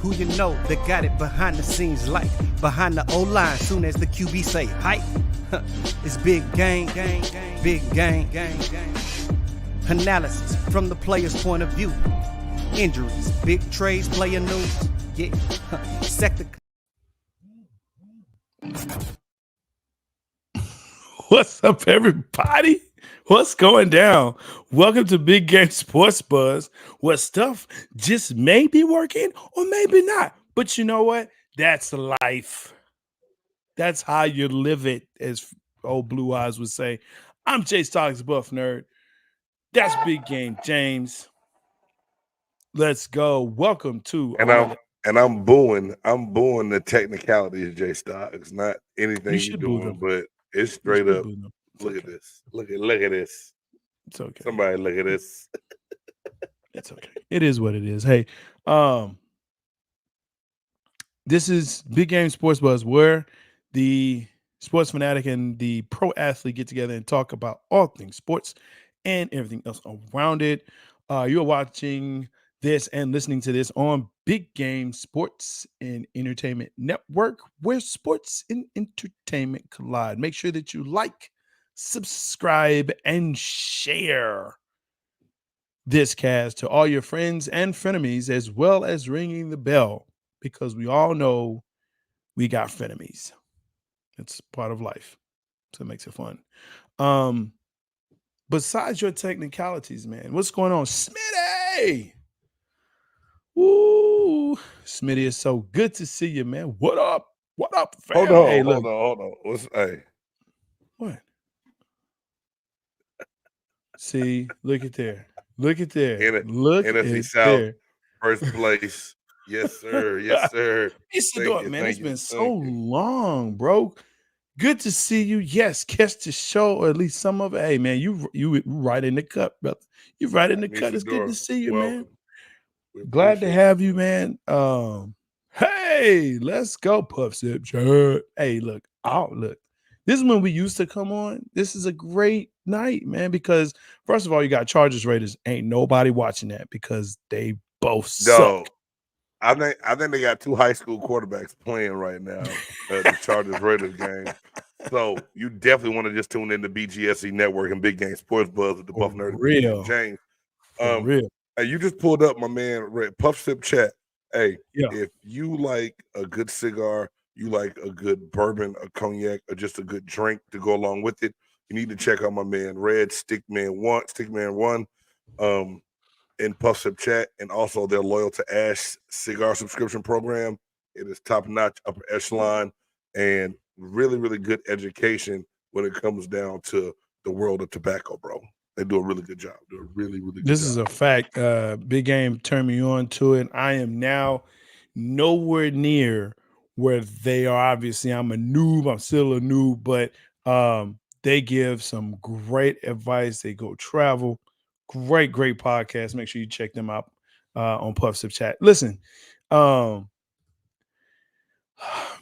Who you know that got it behind the scenes like behind the O-line soon as the QB say hype? It's big game, big game. Analysis from the player's point of view. Injuries, big trades, player news. Yeah, sector. What's up, everybody? What's going down? Welcome to Big Game Sports Buzz, where stuff just may be working or maybe not. But you know what? That's life. That's how you live it, as old Blue Eyes would say. I'm Jay Stocks Buff Nerd. That's Big Game James. Let's go. Welcome to I'm booing the technicalities, Jay Stocks. Not anything you're doing, but it's straight up. Look at this. Look at this. It's okay. Somebody look at this. It's okay. It is what it is. Hey, this is Big Game Sports Buzz, where the sports fanatic and the pro athlete get together and talk about all things sports and everything else around it. You're watching this and listening to this on Big Game Sports and Entertainment Network, where sports and entertainment collide. Make sure that you like, subscribe, and share this cast to all your friends and frenemies, as well as ringing the bell, because we all know we got frenemies. It's part of life, so it makes it fun. Besides your technicalities, man, what's going on, Smitty? Woo, Smitty, is so good to see you, man. What up? What up, fam? Hold on. What? See, look at there. Look at there. Look NFC at South, there. First place. Yes, sir. Yes, sir. Man, it's been so long, bro. Good to see you. Yes, catch the show, or at least some of it. Hey, man, you right in the cut, brother. You right in the cut. It's good to see you, man. Glad to have you, man. Hey, let's go, Puff Sip Chat. Hey, look. This is when we used to come on. This is a great night, man, because first of all, you got Chargers Raiders. Ain't nobody watching that because they both suck. I think they got two high school quarterbacks playing right now at the Chargers Raiders game. So you definitely want to just tune in to BGSC Network and Big Game Sports Buzz with the Buff Nerd and James. Real. Hey, you just pulled up my man Puff Sip Chat. Hey, yeah. If you like a good cigar, you like a good bourbon, a cognac, or just a good drink to go along with it, you need to check out my man Red Stickman One, in Puff Sip Chat, and also their Loyal to Ash cigar subscription program. It is top notch, upper echelon, and really, really good education when it comes down to the world of tobacco, bro. They do a really good job. Do a really, really good job. This is a fact. Big Game turned me on to it. I am now nowhere near where they are. Obviously, I'm a noob. I'm still a noob, but they give some great advice. They go travel. Great podcast. Make sure you check them out on Puff Sip Chat. Listen,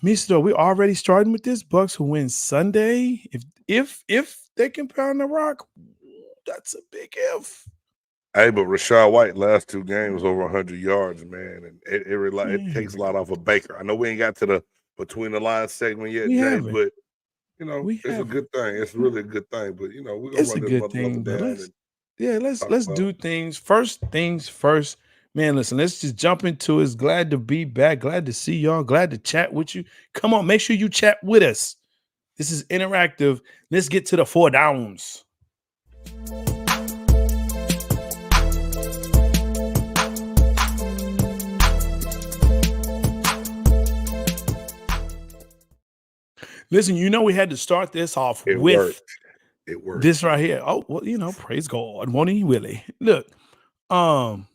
Mister, we already starting with this. Bucks who win Sunday. If they can pound the rock, that's a big if. Hey, but Rachaad White last two games over 100 yards, man, and it takes a lot off of Baker. I know we ain't got to the between the lines segment yet, Jay, but you know it's a good thing. It's really a good thing, but you know we're gonna run this motherfucker down. Let's do things first. Things first, man. Listen, let's just jump into it. It's glad to be back. Glad to see y'all. Glad to chat with you. Come on, make sure you chat with us. This is interactive. Let's get to the 4 downs. Listen, you know we had to start this off with it worked. This right here. Oh, well, you know, praise God, won't he, Willie? Look, Draymond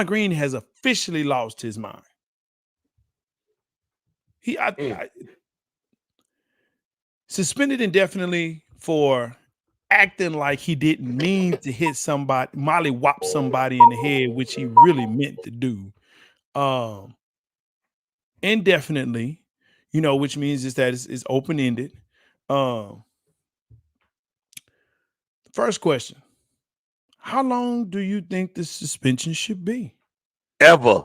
Green has officially lost his mind. Suspended indefinitely for acting like he didn't mean to hit somebody, mollywop somebody in the head, which he really meant to do. Indefinitely. You know, which means is that it's open-ended. First question. How long do you think the suspension should be? Ever.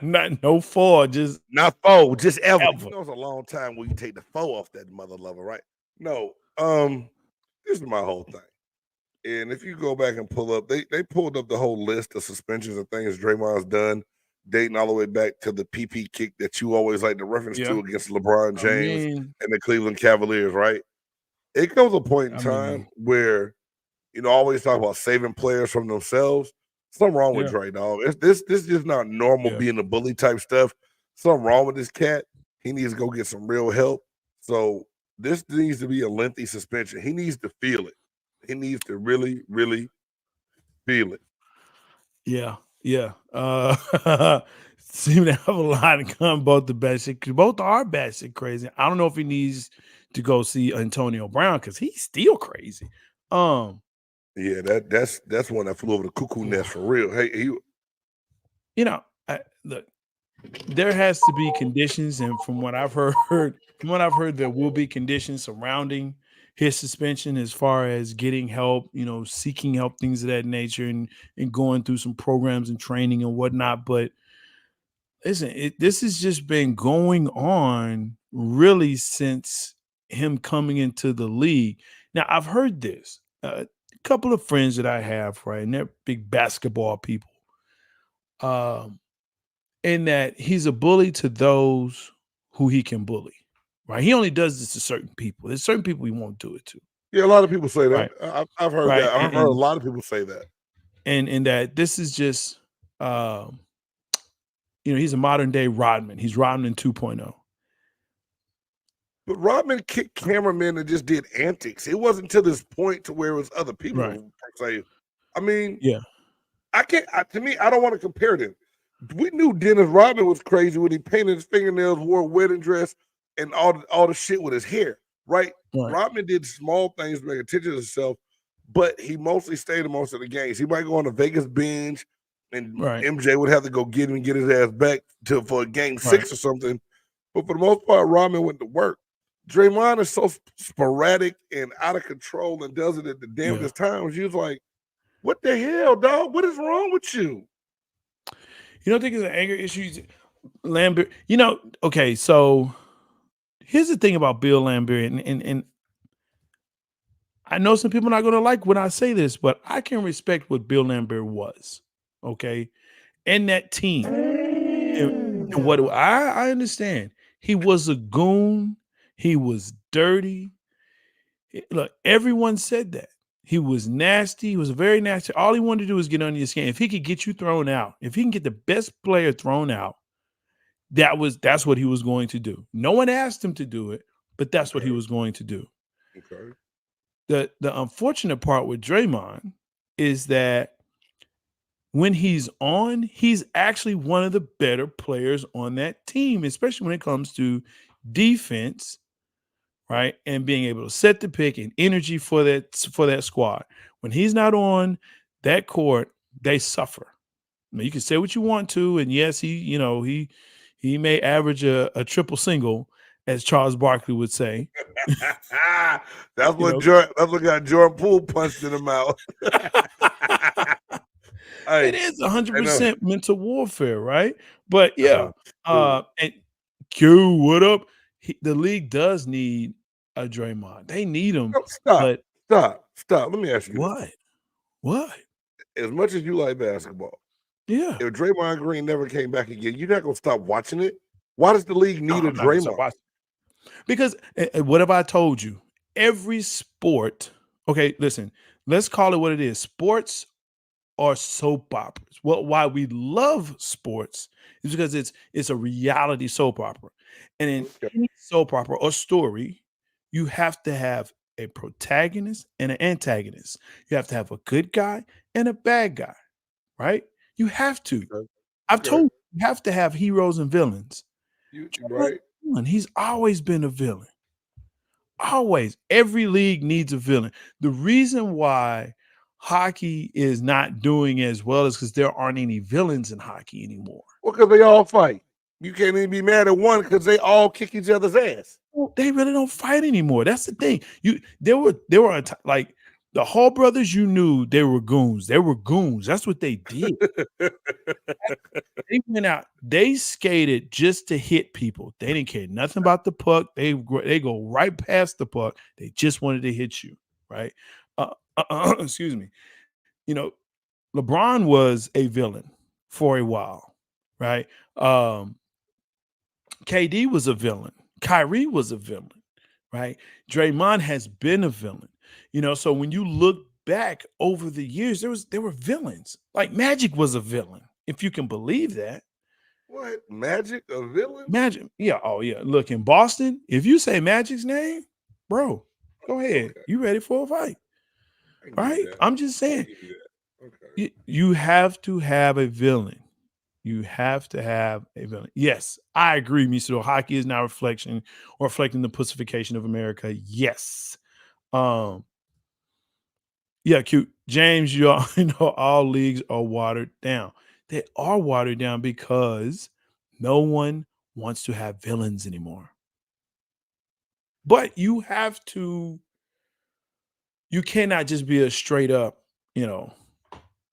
Not no 4, just Not 4, just ever. ever. You know, it's a long time when you take the 4 off that mother lover, right? No, this is my whole thing. And if you go back and pull up, they pulled up the whole list of suspensions and things Draymond's done, dating all the way back to the PP kick that you always like to reference Yeah. to against LeBron I James mean, and the Cleveland Cavaliers, right? It comes a point in time where, you know, always talk about saving players from themselves. Something wrong with yeah. Dre, dog. This is just not normal Yeah. being a bully type stuff. Something wrong with this cat. He needs to go get some real help. So this needs to be a lengthy suspension. He needs to feel it. He needs to really, really feel it. Yeah. Yeah. Seem to have a lot in common, both the batshit. Both are batshit crazy. I don't know if he needs to go see Antonio Brown because he's still crazy. Yeah, that's one that flew over the cuckoo nest for real. Hey, You know, look, there has to be conditions, and from what I've heard, there will be conditions surrounding his suspension as far as getting help, you know, seeking help, things of that nature, and going through some programs and training and whatnot. But listen, this has just been going on really since him coming into the league. Now, I've heard this. A couple of friends that I have, right, and they're big basketball people. In that he's a bully to those who he can bully, right? He only does this to certain people. There's certain people he won't do it to. yeah, a lot of people say that. Right. I've heard Right. that. I've heard a lot of people say that. And that this is just, you know, he's a modern day Rodman. He's Rodman 2.0. But Rodman kicked cameramen and just did antics. It wasn't to this point to where it was other people Right. per se. I mean, Yeah. I can't. To me, I don't want to compare them. We knew Dennis Rodman was crazy when he painted his fingernails, wore a wedding dress, and all the shit with his hair. Right? Right. Rodman did small things to make attention to himself, but he mostly stayed in most of the games. He might go on a Vegas binge, and Right. MJ would have to go get him and get his ass back for a game 6 Right. or something. But for the most part, Rodman went to work. Draymond is so sporadic and out of control and does it at the damnedest times. You was like, what the hell, dog? What is wrong with you? You don't think it's an anger issue? Lambert, you know, okay, so here's the thing about Bill Lambert, and I know some people are not going to like when I say this, but I can respect what Bill Lambert was, okay, and that team. And what I understand, he was a goon. He was dirty. Look, everyone said that. He was nasty. He was very nasty. All he wanted to do was get under your skin. If he could get you thrown out, if he can get the best player thrown out, that's what he was going to do. No one asked him to do it, but that's what he was going to do. Okay. The unfortunate part with Draymond is that when he's on, he's actually one of the better players on that team, especially when it comes to defense, right? And being able to set the pick and energy for that squad. When he's not on that court, they suffer. I mean, you can say what you want to, and yes, he may average a triple single, as Charles Barkley would say. That's what got Jordan Poole punched in the mouth. It is 100% mental warfare, right? But yeah, and Q, what up? The league does need a Draymond. They need him. Stop. Let me ask you What? As much as you like basketball, yeah, if Draymond Green never came back again, you're not gonna stop watching it. Why does the league need a Draymond? Because what have I told you? Every sport. Okay, listen. Let's call it what it is. Sports are soap operas. Well, why we love sports is because it's a reality soap opera, and in any soap opera or story, you have to have a protagonist and an antagonist. You have to have a good guy and a bad guy, right? You have to. I've told you have to have heroes and villains. Right? He's always been a villain. Always. Every league needs a villain. The reason why hockey is not doing as well is because there aren't any villains in hockey anymore. Well, because they all fight. You can't even be mad at one because they all kick each other's ass. Well, they really don't fight anymore. That's the thing. There were like the Hall brothers. You knew they were goons. They were goons. That's what they did. They went out. They skated just to hit people. They didn't care nothing about the puck. They go right past the puck. They just wanted to hit you, right? Excuse me. You know, LeBron was a villain for a while, right? KD was a villain. Kyrie was a villain, right? Draymond has been a villain. So when you look back over the years, there were villains. Like Magic was a villain, if you can believe that. What? Magic, a villain? Magic, yeah. Oh, yeah. Look, in Boston, if you say Magic's name, bro, go ahead. Okay. You ready for a fight? Right? I'm just saying, Okay. you have to have a villain. You have to have a villain. Yes, I agree, Miso. Hockey is now reflecting the pussification of America. Yes. Yeah, cute. James, you all know all leagues are watered down. They are watered down because no one wants to have villains anymore. But you cannot just be a straight up,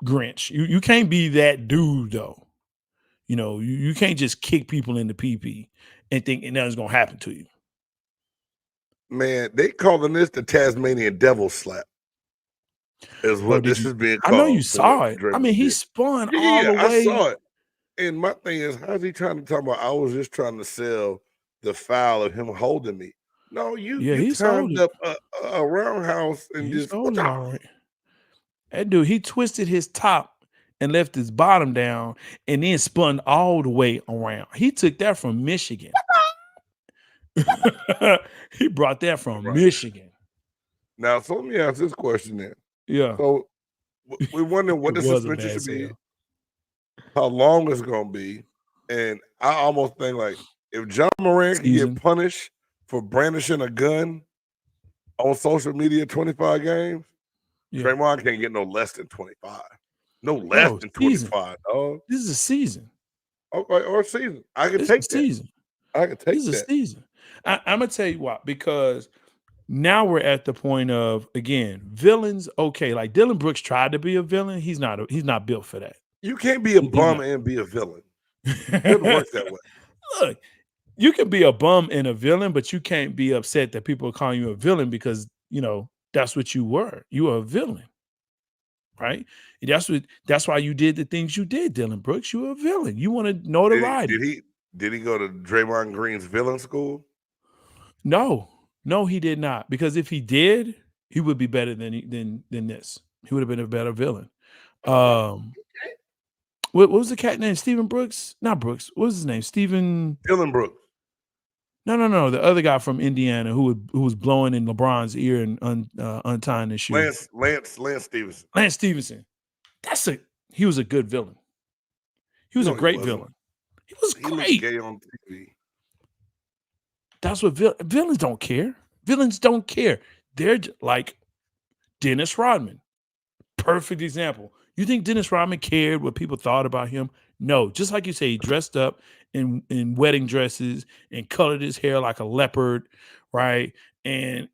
Grinch. You can't be that dude though. You can't just kick people in the pee and think nothing's gonna happen to you. Man, they calling this the Tasmanian devil slap. Is what this is being called. I know you saw it. I mean, he spun all the way. I saw it. And my thing is, how's he trying to talk about? I was just trying to sell the foul of him holding me. No, you timed up a roundhouse and just all right. That dude, he twisted his top and left his bottom down and then spun all the way around. He took that from Michigan. He brought that from Michigan. Now, so let me ask this question then. Yeah. So we're wondering what the suspension should be, how long it's going to be. And I almost think like if John Moran can get punished for brandishing a gun on social media 25 games, Draymond can't get no less than 25. No less than 25, dog. This is a season. Okay, or a season. I can take that. Season. I can take this that. This is a season. I'm going to tell you why. Because now we're at the point of, again, villains. Okay, like Dylan Brooks tried to be a villain. He's not built for that. You can't be a bum and be a villain. It doesn't work that way. Look, you can be a bum and a villain, but you can't be upset that people are calling you a villain because, that's what you were. You were a villain, right? That's why you did the things you did, Dylan Brooks. You were a villain. You wanted notoriety. Did he go to Draymond Green's villain school? No, he did not. Because if he did, he would be better than this. He would have been a better villain. What was the cat name? Stephen Brooks? Not Brooks. What was his name? Dylan Brooks. No. The other guy from Indiana who was blowing in LeBron's ear and untying his shoe. Lance Stevenson. Lance Stevenson. He was a good villain. He was a great villain. He was great. He was gay on TV. That's what villains don't care. Villains don't care. They're like Dennis Rodman. Perfect example. You think Dennis Rodman cared what people thought about him? No. Just like you say, he dressed up in wedding dresses and colored his hair like a leopard, right? And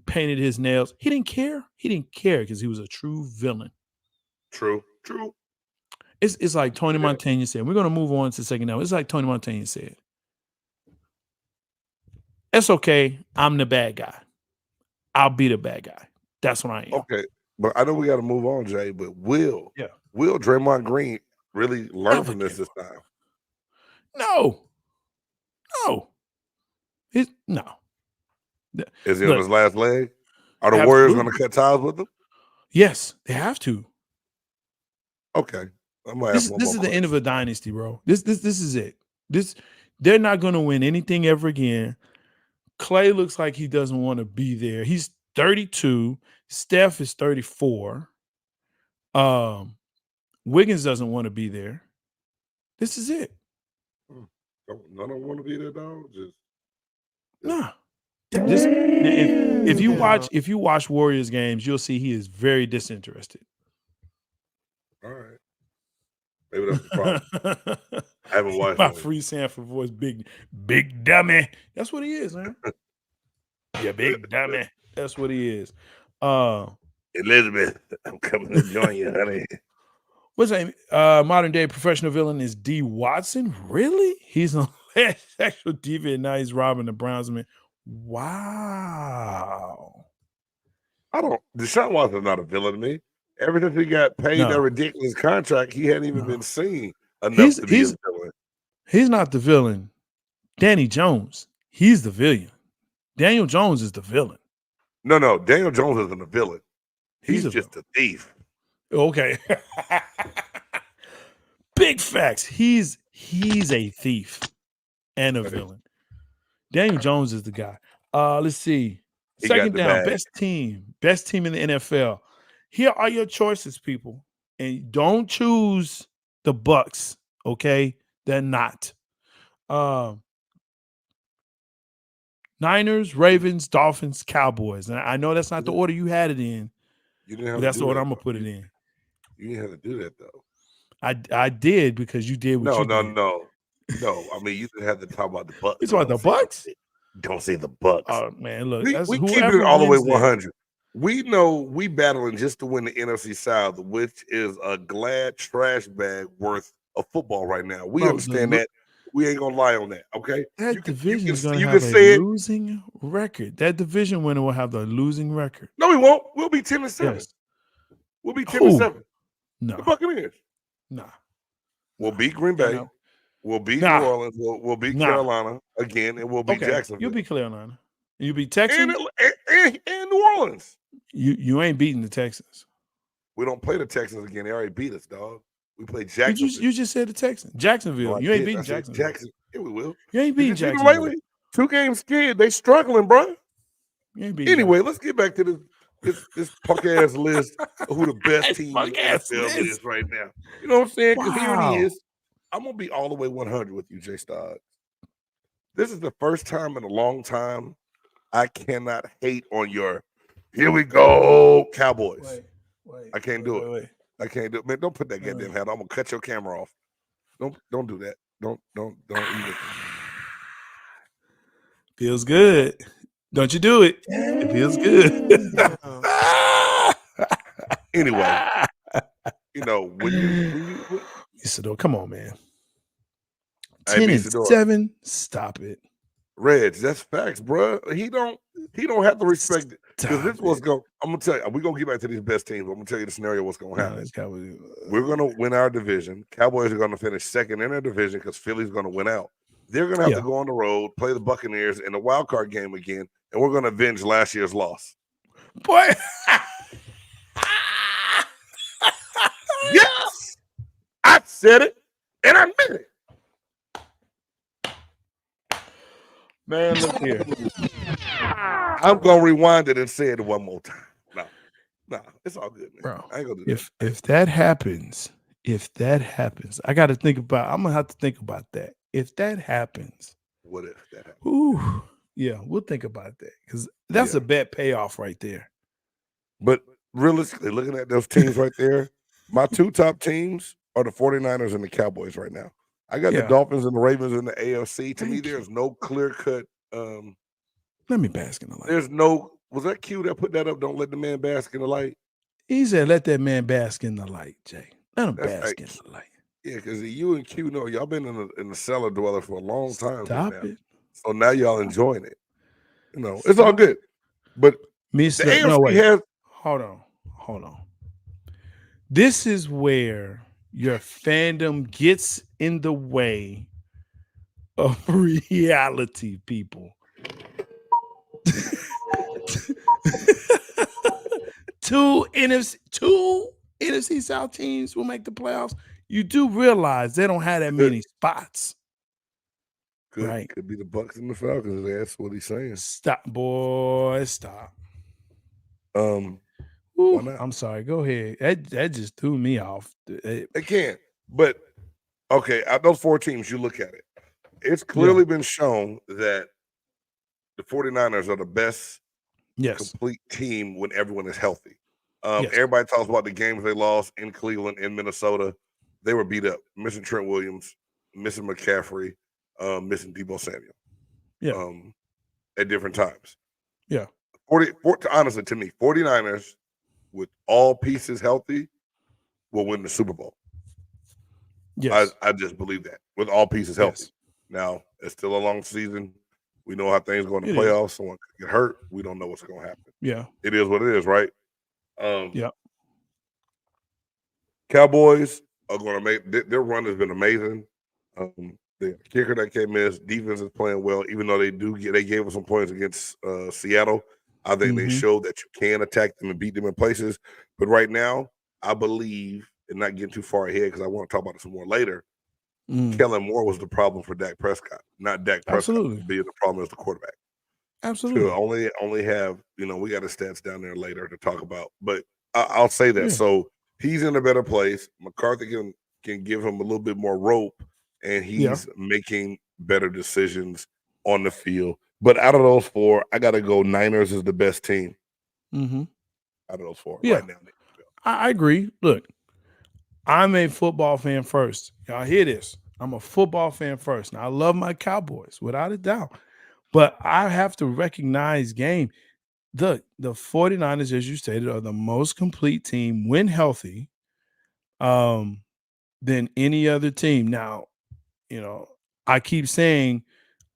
painted his nails. He didn't care. He didn't care because he was a true villain. True. It's like Tony Montana said. We're going to move on to the second now. It's like Tony Montana said. It's okay. I'm the bad guy. I'll be the bad guy. That's what I am. Okay. But I know we got to move on, Jay. But will Draymond Green really learn from this time? No. No. Is he on his last leg? Are the Warriors going to cut ties with him? Yes, they have to. Okay. This is the end of a dynasty, bro. This is it. They're not going to win anything ever again. Clay looks like he doesn't want to be there. He's 32. Steph is 34. Wiggins doesn't want to be there. This is it. None of them want to be there, dog. Nah. If you watch Warriors games, you'll see he is very disinterested. All right. Maybe that's the problem. I haven't watched my free Sanford voice, big dummy. That's what he is, man. Yeah, big dummy. That's what he is. Elizabeth, I'm coming to join you, honey. What's that? Modern day professional villain is D. Watson. Really? He's an sexual deviant. And now he's robbing the Browns. Man. Wow. Deshaun Watson's not a villain to me. Ever since he got paid that No. ridiculous contract, he hadn't even No. been seen enough to be a villain. He's not the villain. Danny Jones. He's the villain. Daniel Jones is the villain. No. Daniel Jones isn't a villain. He's just a thief. Okay. Big facts. He's a thief and a villain. Daniel Jones is the guy. Let's see. Second down, best team in the NFL. Here are your choices, people. And don't choose the Bucks, okay? They're not. Niners, Ravens, Dolphins, Cowboys. And I know that's not the order you had it in. You didn't have but to that's do the order that, I'm gonna put it in. You didn't have to do that though. I did because you did what you did. No. I mean, you didn't have to talk about the Bucks. You talking about the Bucks? Don't say the Bucks. Oh man, look, we keep it all the way 100. We know we battling just to win the NFC South, which is a glad trash bag worth of football right now. We understand that. We ain't gonna lie on that, okay? That division is gonna have a losing record. That division winner will have the losing record. No, we won't. We'll be 10-7. Yes. We'll be 10-7. No, the Buccaneers. Nah. We'll beat Green Bay. We'll beat New Orleans. We'll beat Carolina again, and we'll beat Jacksonville. You'll beat Carolina. You beat Texans and New Orleans. You ain't beating the Texans. We don't play the Texans again. They already beat us, dog. We play Jacksonville. You just said the Texans. Jacksonville. No, you ain't beating Jacksonville. Yeah, we will. You ain't beating Jacksonville. Lately? 2 games scared. They struggling, bro. You ain't beating anyway, let's get back to this punk ass list of who the best team in the NFL is right now. You know what I'm saying? Because here it is. I'm gonna be all the way 100 with you, Jay Stoggs. This is the first time in a long time I cannot hate on your here we go Cowboys. I can't do it. I can't do it. Man, don't put that goddamn hat on. I'm gonna cut your camera off. Don't do that. Don't even. Feels good. Don't you do it. It feels good. Anyway, you know, when you Isidore, come on, man. Hey, 10-7. Stop it. Reds, that's facts, bro. He don't have to respect it. Because this was going. I'm gonna tell you, we're gonna get back to these best teams. I'm gonna tell you the scenario what's gonna happen. We're gonna win our division. Cowboys are gonna finish second in their division because Philly's gonna win out. They're gonna have to go on the road, play the Buccaneers in the wild card game again, and we're gonna avenge last year's loss. Boy. Yes, I said it, and I meant it. Man, look here. I'm gonna rewind it and say it one more time. No, it's all good, man. Bro, I ain't gonna do that. If that happens, I got to think about. I'm gonna have to think about that. If that happens, what if that happens? Ooh, yeah, we'll think about that because that's a bet payoff right there. But realistically, looking at those teams right there, my 2 top teams are the 49ers and the Cowboys right now. I got the Dolphins and the Ravens in the AFC. To me, there's no clear cut. Let me bask in the light. There's no. Was that Q that put that up? Don't let the man bask in the light. He said, "Let that man bask in the light, Jay. Let him bask in the light." Yeah, because you and Q know y'all been in the cellar dweller for a long time. Stop it. So now y'all enjoying it. You know, it's all good. But the AFC has. Hold on. This is where your fandom gets in the way of reality, people. Two NFC South teams will make the playoffs. You do realize they don't have that many spots. Right. Could be the Bucks and the Falcons. That's what he's saying. Stop, boy. Stop. I'm sorry. Go ahead. That just threw me off. It can't. But okay, out those 4 teams, you look at it. It's clearly been shown that the 49ers are the best complete team when everyone is healthy. Everybody talks about the games they lost in Cleveland, in Minnesota. They were beat up, missing Trent Williams, missing McCaffrey, missing Deebo Samuel. At different times. Yeah. Honestly, to me, 49ers with all pieces healthy will win the Super Bowl. Yes. I just believe that with all pieces healthy. Yes. Now it's still a long season. We know how things go in the It is. playoffs. Someone could get hurt. We don't know what's going to happen. Yeah. It is what it is, right? Um, Yeah. Cowboys are going to make their run has been amazing. The kicker that came in, defense is playing well, even though they gave us some points against Seattle. I think they Mm-hmm. showed that you can attack them and beat them in places. But right now, I believe, and not getting too far ahead because I want to talk about it some more later. Mm. Kellen Moore was the problem for Dak Prescott, not Dak Prescott Absolutely. being the problem as the quarterback. To Absolutely. only have we got the stats down there later to talk about, but I'll say that. Yeah. So he's in a better place. McCarthy can give him a little bit more rope, and Yeah. he's making better decisions on the field. But out of those four, I got to go. Niners is the best team Mm-hmm. out of those four Yeah. right now. in the NFL. I agree. Look, I'm a football fan first. Y'all hear this? I'm a football fan first. Now I love my Cowboys without a doubt. But I have to recognize game. The 49ers, as you stated, are the most complete team when healthy um, than any other team. Now, you know, I keep saying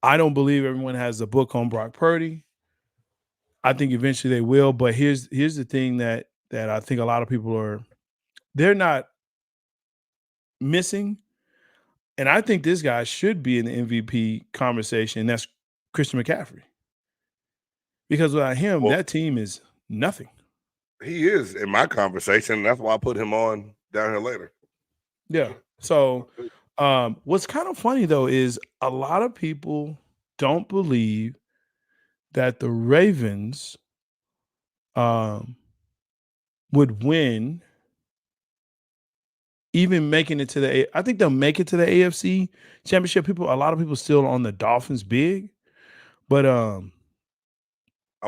I don't believe everyone has a book on Brock Purdy. I think eventually they will, but here's the thing that I think a lot of people they're not missing, and I think this guy should be in the MVP conversation. And that's Christian McCaffrey, because without him, Well, that team is nothing. he is in my conversation. That's why I put him on down here later. Yeah. So, what's kind of funny though is a lot of people don't believe that the Ravens um, would win, even making it to I think they'll make it to the AFC Championship. A lot of people still on the Dolphins big, but I'm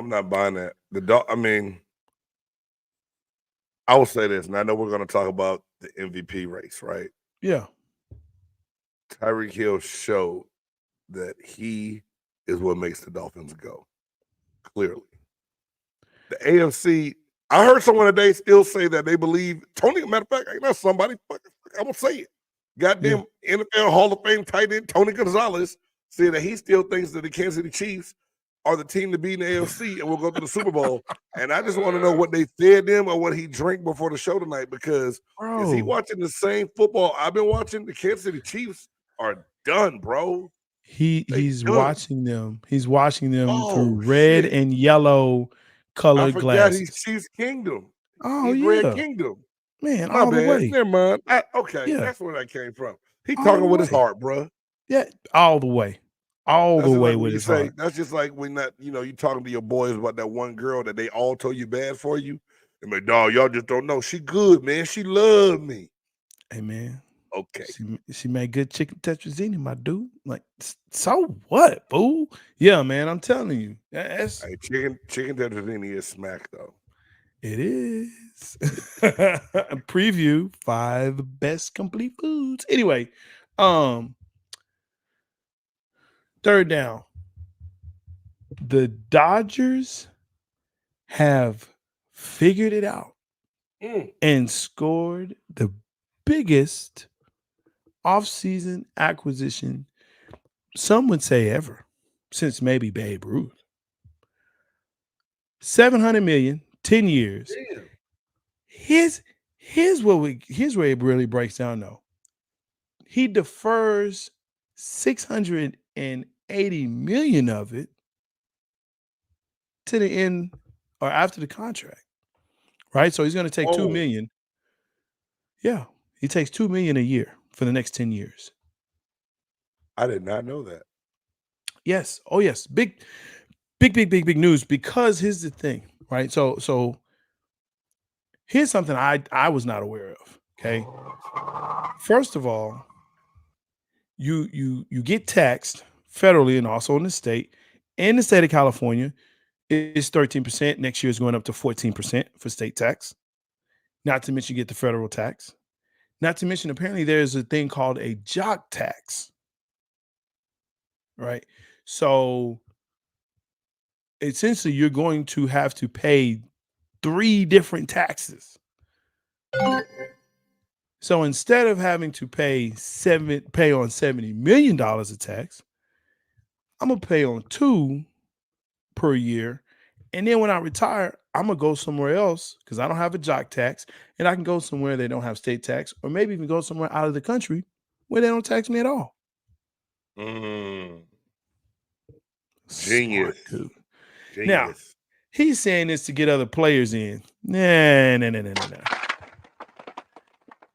not buying that. I mean, I will say this, and I know we're going to talk about the MVP race, right? yeah, Tyreek Hill showed that he is what makes the Dolphins go. Clearly, the AFC. I heard someone today still say that they believe Tony. Matter of fact, ain't that somebody? I'm gonna say it. yeah, Goddamn NFL Hall of Fame tight end Tony Gonzalez said that he still thinks that the Kansas City Chiefs are the team to beat in the AFC and will go to the Super Bowl. And I just want to know what they fed them or what he drank before the show tonight, because is he bro. watching the same football I've been watching? The Kansas City Chiefs are done, bro. They He's done. watching them. He's watching them through Oh red shit. and yellow I colored forgot he's glasses. Chiefs Kingdom. Oh He's Red yeah, Kingdom. man, My all the bad. way. Never mind. Okay, Yeah, that's where that came from. He all the talking with his way. heart, bro. Yeah, all the way, all That's the just way like when with you his say. heart. That's just like when you talking to your boys about that one girl that they all told you bad for you. And like, dog, y'all just don't know. She good, man. She love me. Hey man, Okay. she made good chicken tetrazzini, my dude. Like, so what, fool? Yeah, man, I'm telling you, that's Hey, chicken tetrazzini is smack though. it is. Preview 5 best complete foods. Anyway, um, third down. The Dodgers have figured it out Mm. and scored the biggest offseason acquisition, some would say ever, since maybe Babe Ruth. 700 million, 10 years. Damn. Here's here's where it really breaks down though. He defers 680 million of it to the end or after the contract. Right? So he's going to take 2 Oh, million. Yeah. He takes 2 million a year for the next 10 years. I did not know that. Yes. Oh yes. Big news, because here's the thing, right? So here's something I was not aware of. Okay. First of all, you get taxed federally and also in the state. In the state of California, it's 13%. Next year is going up to 14% for state tax. Not to mention you get the federal tax. Not to mention, apparently there's a thing called a jock tax. Right. So essentially you're going to have to pay 3 different taxes. So instead of having to pay on $70 million of tax, I'm gonna pay on 2 per year. And then when I retire, I'm gonna go somewhere else because I don't have a jock tax, and I can go somewhere they don't have state tax, or maybe even go somewhere out of the country where they don't tax me at all. Smart Genius. dude. Now, Genius. he's saying this to get other players in. Nah.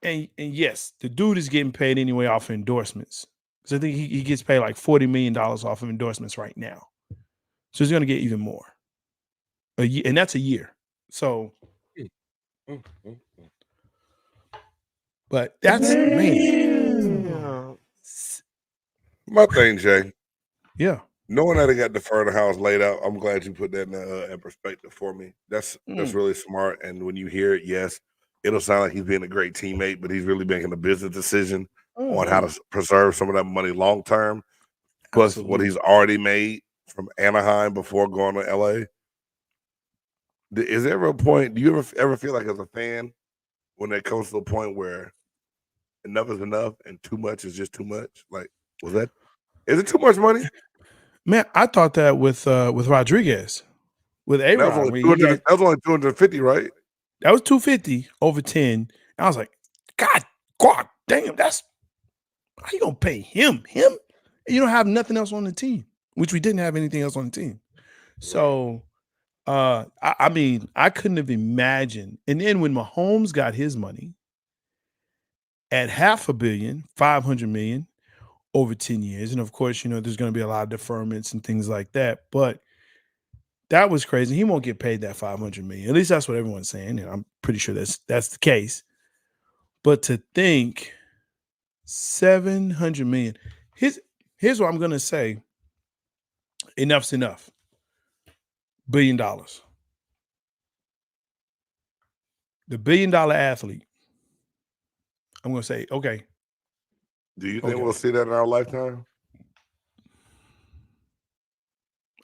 And yes, the dude is getting paid anyway off of endorsements. Because I think he gets paid like $40 million off of endorsements right now. So he's gonna get even more. A year, and that's a year. So, but that's man. My thing, Jay. Yeah. Knowing that I got the front of the house laid out, I'm glad you put that in perspective for me. That's really smart. And when you hear it, yes, it'll sound like he's being a great teammate, but he's really making a business decision on how to preserve some of that money long term. Plus, what he's already made from Anaheim before going to LA. Is there ever a point? Do you ever feel like as a fan when it comes to a point where enough is enough and too much is just too much? Like, is it too much money? Man, I thought that with Rodriguez, with A-Rod. That was only 250, right? That was 250 over 10. I was like, God damn, that's how you gonna pay him? And you don't have nothing else on the team, which we didn't have anything else on the team. So I mean, I couldn't have imagined. And then when Mahomes got his money at $500 million, 500 million over 10 years, and of course, there's going to be a lot of deferments and things like that, but that was crazy. He won't get paid that 500 million. At least that's what everyone's saying, and I'm pretty sure that's the case. But to think 700 million, here's what I'm going to say. Enough's enough. $1 billion. The $1 billion athlete. I'm going to say, okay. Do you think we'll see that in our lifetime?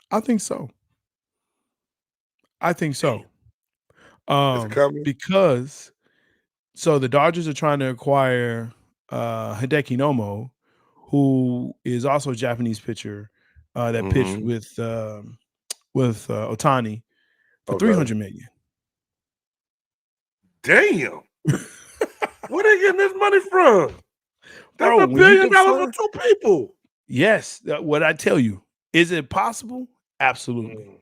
I think so. It's coming. Because the Dodgers are trying to acquire Hideki Nomo, who is also a Japanese pitcher that pitched with Ohtani for $300 million. Damn. Where they getting this money from? That's $1 billion for 2 people. Yes. What I tell you. Is it possible? Absolutely.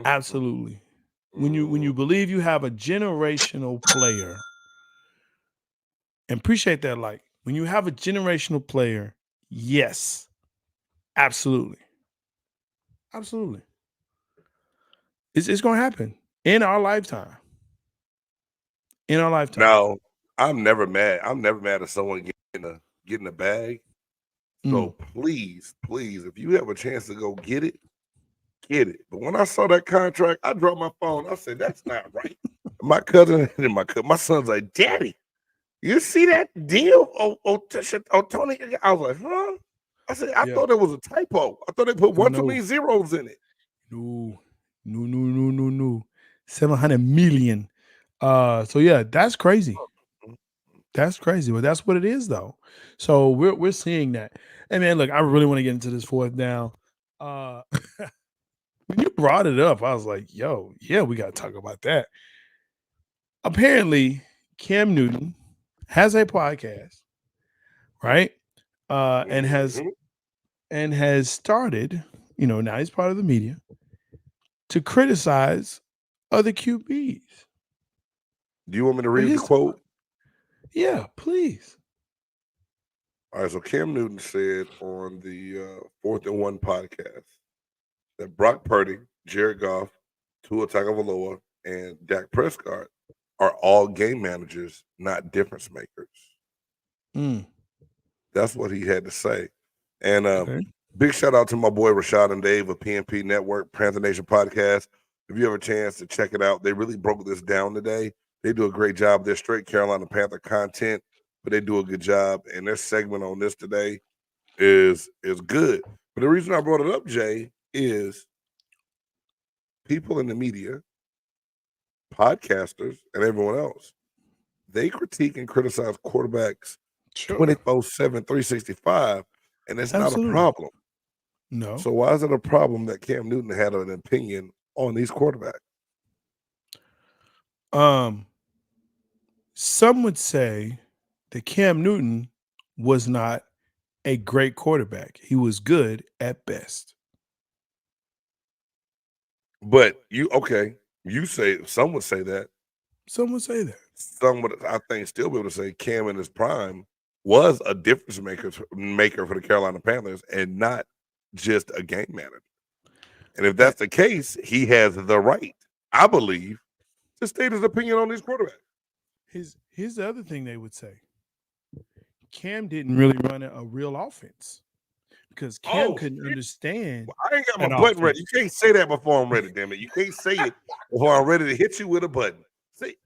Absolutely. When you believe you have a generational player, and appreciate that, like when you have a generational player, yes, absolutely. Absolutely. It's going to happen in our lifetime. Now, I'm never mad. I'm never mad at someone getting a bag. So please, if you have a chance to go get it, get it. But when I saw that contract, I dropped my phone. I said, "That's not right." My cousin and my son's like, "Daddy, you see that deal? Tony." I was like, "Huh?" I said, "I thought it was a typo. I thought they put one too many zeros in it." No. 700 million. So yeah, that's crazy. That's crazy. But that's what it is, though. So we're seeing that. And man, look, I really want to get into this fourth down. When you brought it up, I was like, yo, yeah, we got to talk about that. Apparently, Cam Newton has a podcast, right? And has started, now he's part of the media, to criticize other QBs. Do you want me to read the quote? Yeah, please. All right, so Cam Newton said on the 4th and 1 podcast that Brock Purdy, Jared Goff, Tua Tagovailoa, and Dak Prescott are all game managers, not difference makers. That's what he had to say. And big shout out to my boy Rashad and Dave of PNP Network, Panther Nation Podcast. If you have a chance to check it out, they really broke this down today. They do a great job. They're straight Carolina Panther content, but they do a good job. And their segment on this today is good. But the reason I brought it up, Jay, is people in the media, podcasters, and everyone else, they critique and criticize quarterbacks 24/7, 365, and it's not a problem. No. So why is it a problem that Cam Newton had an opinion on these quarterbacks? Some would say that Cam Newton was not a great quarterback. He was good at best. But you say some would say that. Some would say that. Some would, I think, still be able to say Cam in his prime was a difference maker for the Carolina Panthers and not just a game manager. And if that's the case, he has the right, I believe, to state his opinion on these quarterbacks. Here's the other thing they would say. Cam didn't really run a real offense because Cam couldn't understand. Well, I ain't got my button ready. You can't say that before I'm ready, damn it. You can't say it before I'm ready to hit you with a button. See,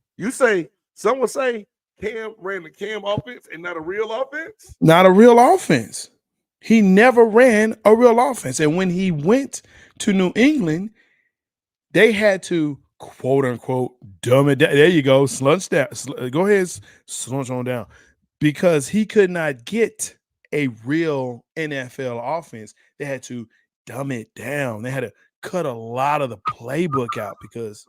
someone say Cam ran the Cam offense and not a real offense? Not a real offense. He never ran a real offense. And when he went to New England, they had to, quote unquote, dumb it down. There you go. Slunch down. Go ahead, slunch on down. Because he could not get a real NFL offense. They had to dumb it down. They had to cut a lot of the playbook out because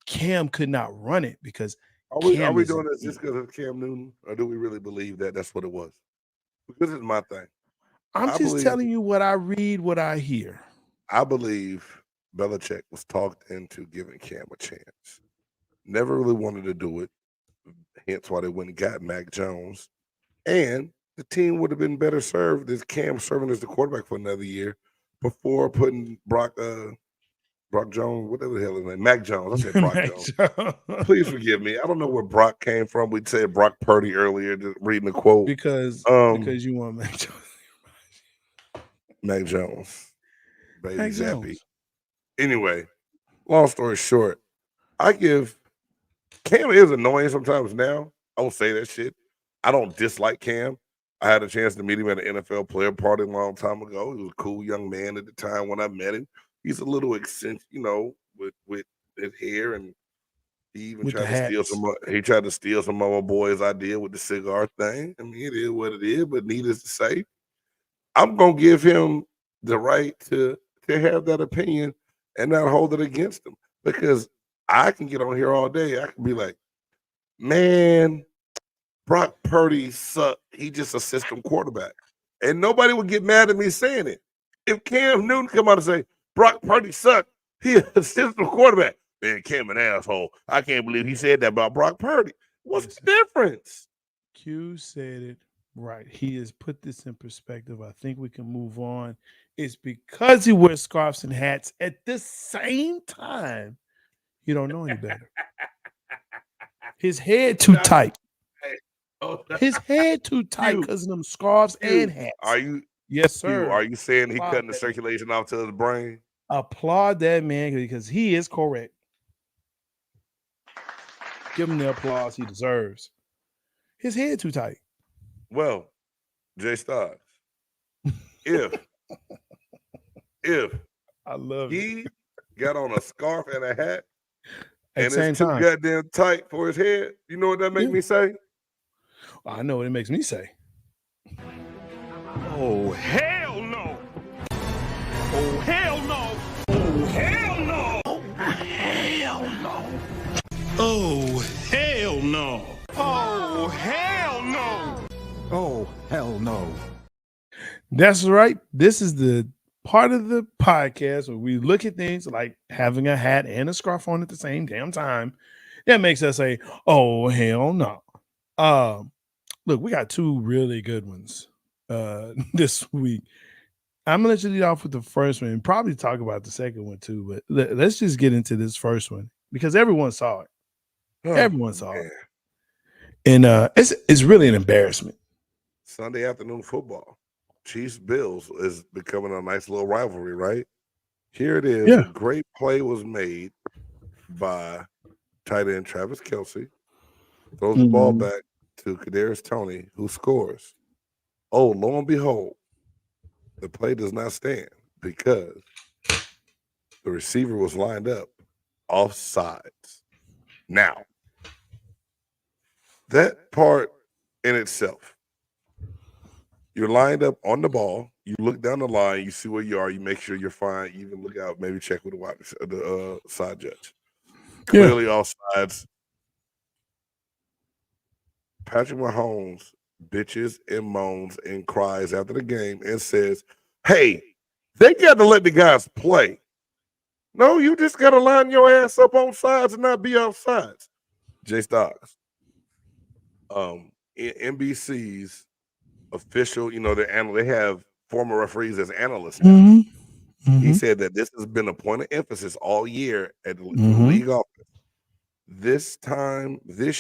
Cam could not run it because are we doing this just because of Cam Newton, or do we really believe that that's what it was? Because it's my thing. I'm just telling you what I read, what I hear. I believe Belichick was talked into giving Cam a chance. Never really wanted to do it. Hence why they went and got Mac Jones. And the team would have been better served as Cam serving as the quarterback for another year before putting Brock Jones, whatever the hell his name, Mac Jones. I said Brock Jones. Please forgive me. I don't know where Brock came from. We said Brock Purdy earlier, just reading the quote. Because you want Mac Jones. Mac Jones. Baby Mac Zappy. Jones. Anyway, long story short, Cam is annoying sometimes now. I will say that shit. I don't dislike Cam. I had a chance to meet him at an NFL player party a long time ago. He was a cool young man at the time when I met him. He's a little eccentric, with his hair, and he even tried to steal some. He tried to steal some of my boys' idea with the cigar thing. I mean, it is what it is. But needless to say, I'm gonna give him the right to have that opinion and not hold it against him, because I can get on here all day. I can be like, man, Brock Purdy sucked. He just a system quarterback. And nobody would get mad at me saying it. If Cam Newton come out and say, Brock Purdy sucked, he a system quarterback. Man, Cam an asshole. I can't believe he said that about Brock Purdy. What's the difference? Q said it right. He has put this in perspective. I think we can move on. It's because he wears scarves and hats at the same time. You don't know any better. His head too tight. His head too tight because of them scarves and hats. Are you? Yes, sir. Are you saying he cutting the circulation off to his brain? Applaud that man because he is correct. Give him the applause he deserves. His head too tight. Well, Jay Stars, if I love he got on a scarf and a hat at and it's too goddamn tight for his head, you know what that makes me say? I know what it makes me say. Oh, hell no! Oh, hell no! Oh, hell no! Oh, hell no! Oh, hell no! Oh, hell no! Oh, hell no. That's right. This is the part of the podcast where we look at things like having a hat and a scarf on at the same damn time. That makes us say, oh, hell no. Look, we got two really good ones this week. I'm going to let you lead off with the first one and probably talk about the second one too, but let's just get into this first one because everyone saw it. Everyone saw it. And it's really an embarrassment. Sunday afternoon football. Chiefs Bills is becoming a nice little rivalry, right? Here it is. Yeah. A great play was made by tight end Travis Kelce. Throws the ball back to Kadarius Toney, who scores. Oh, lo and behold, the play does not stand because the receiver was lined up off sides. Now, That part in itself, you're lined up on the ball. You look down the line. You see where you are. You make sure you're fine. You even look out. Maybe check with the side judge. Yeah. Clearly offsides. Patrick Mahomes bitches and moans and cries after the game and says, "Hey, they got to let the guys play. No, you just got to line your ass up on sides and not be off sides." Jay Stocks, NBC's official, they have former referees as analysts now. Mm-hmm. He said that this has been a point of emphasis all year at the Mm-hmm. league office. This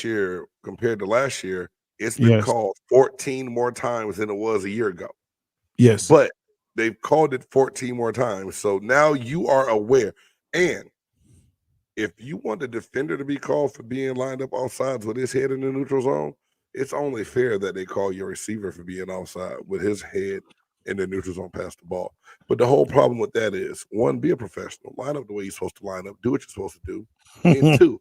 year, compared to last year, it's been Yes. called 14 more times than it was a year ago. Yes. But they've called it 14 more times. So now you are aware. And if you want the defender to be called for being lined up offsides with his head in the neutral zone, it's only fair that they call your receiver for being offside with his head in the neutral zone past the ball. But the whole problem with that is, one, be a professional. Line up the way you're supposed to line up. Do what you're supposed to do. And two,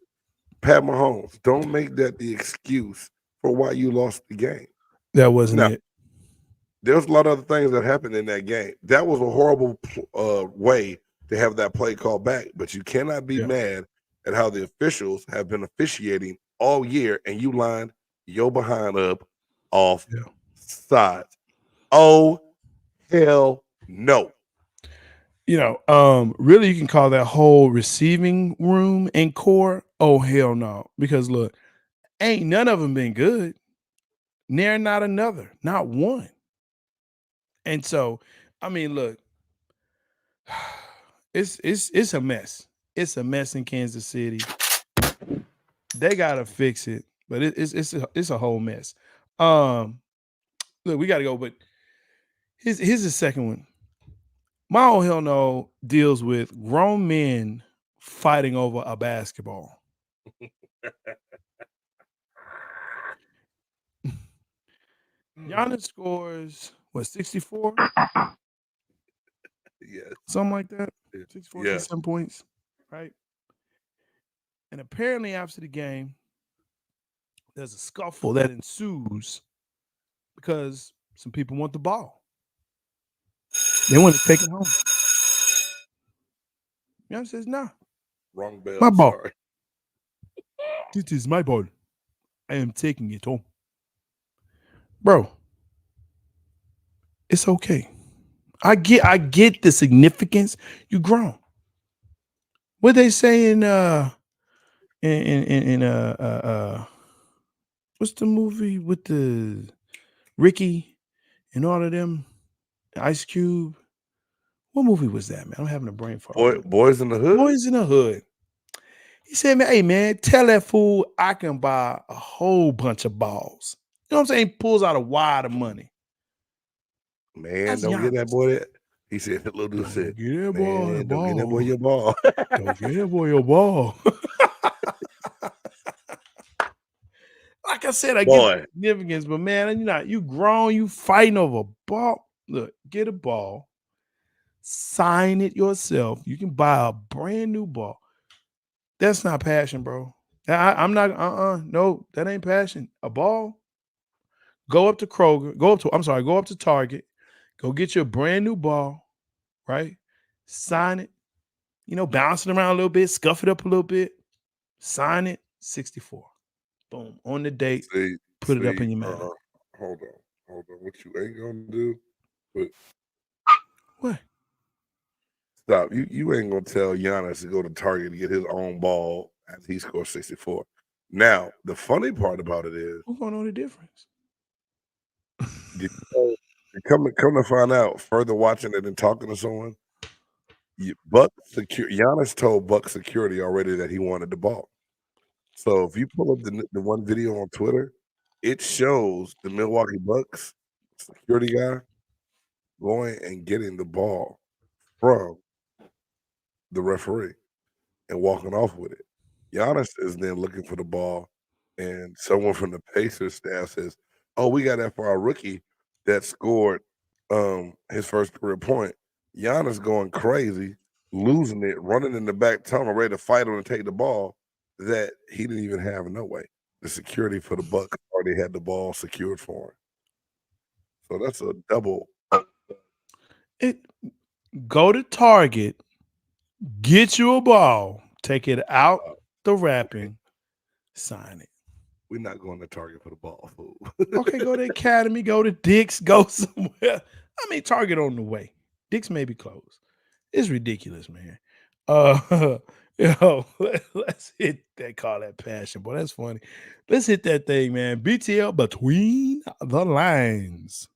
Pat Mahomes, don't make that the excuse for why you lost the game. That wasn't it. There's a lot of other things that happened in that game. That was a horrible way to have that play called back, but you cannot be mad at how the officials have been officiating all year and you lined your behind up off sides. Oh, hell no. Really, you can call that whole receiving room and core, oh, hell no. Because look, ain't none of them been good. Near not another, not one. And so, I mean, look, it's a mess. It's a mess in Kansas City. They gotta fix it, but it's a whole mess. Look, we gotta go, but here's the second one. My oh hell no deals with grown men fighting over a basketball. Giannis scores 64? Yeah. Something like that. Yeah. 64, 67 points, right? And apparently after the game, there's a scuffle that ensues because some people want the ball. They want to take it home. Giannis says, nah. Wrong bell. My ball. Sorry. This is my ball. I am taking it home. Bro, it's okay. I get the significance. You grown. What they say in what's the movie with the Ricky and all of them? Ice Cube. What movie was that, man? I'm having a brain fart. Boys in the Hood? Boys in the Hood. He said, man, hey, man, tell that fool I can buy a whole bunch of balls. You know what I'm saying? He pulls out a wad of money. Man, That's don't get Giannis. that boy that. He said, little dude said, Get that man, don't get that boy your ball. Don't get that boy your ball. Like I said, I get the significance, but man, you grown, you fighting over a ball. Look, get a ball, sign it yourself. You can buy a brand new ball. That's not passion, bro. I'm not, no, that ain't passion. A ball, go up to Kroger, go up to Target, go get your brand new ball, right? Sign it, bounce it around a little bit, scuff it up a little bit, sign it, 64. Boom. On the date, put it up in your mouth. Hold on. What you ain't gonna do? But what? Stop. You ain't gonna tell Giannis to go to Target to get his own ball after he scores 64. Now, the funny part about it is, who's gonna know the difference? Come to find out, further watching it and talking to someone, Giannis told Buck security already that he wanted the ball. So if you pull up the one video on Twitter, it shows the Milwaukee Bucks security guy going and getting the ball from the referee and walking off with it. Giannis is then looking for the ball, and someone from the Pacers staff says, "Oh, we got that for our rookie that scored his first career point." Giannis going crazy, losing it, running in the back tunnel, ready to fight on and take the ball that he didn't even have no way. the security for the Bucks already had the ball secured for him. So that's a double. Go to Target, get you a ball, take it out the wrapping, sign it. We're not going to Target for the ball, fool. Okay, go to Academy, go to Dick's, go somewhere. I mean, Target on the way. Dick's may be closed. It's ridiculous, man. Let's hit that, call that passion, boy. That's funny. Let's hit that thing, man. BTL between the lines.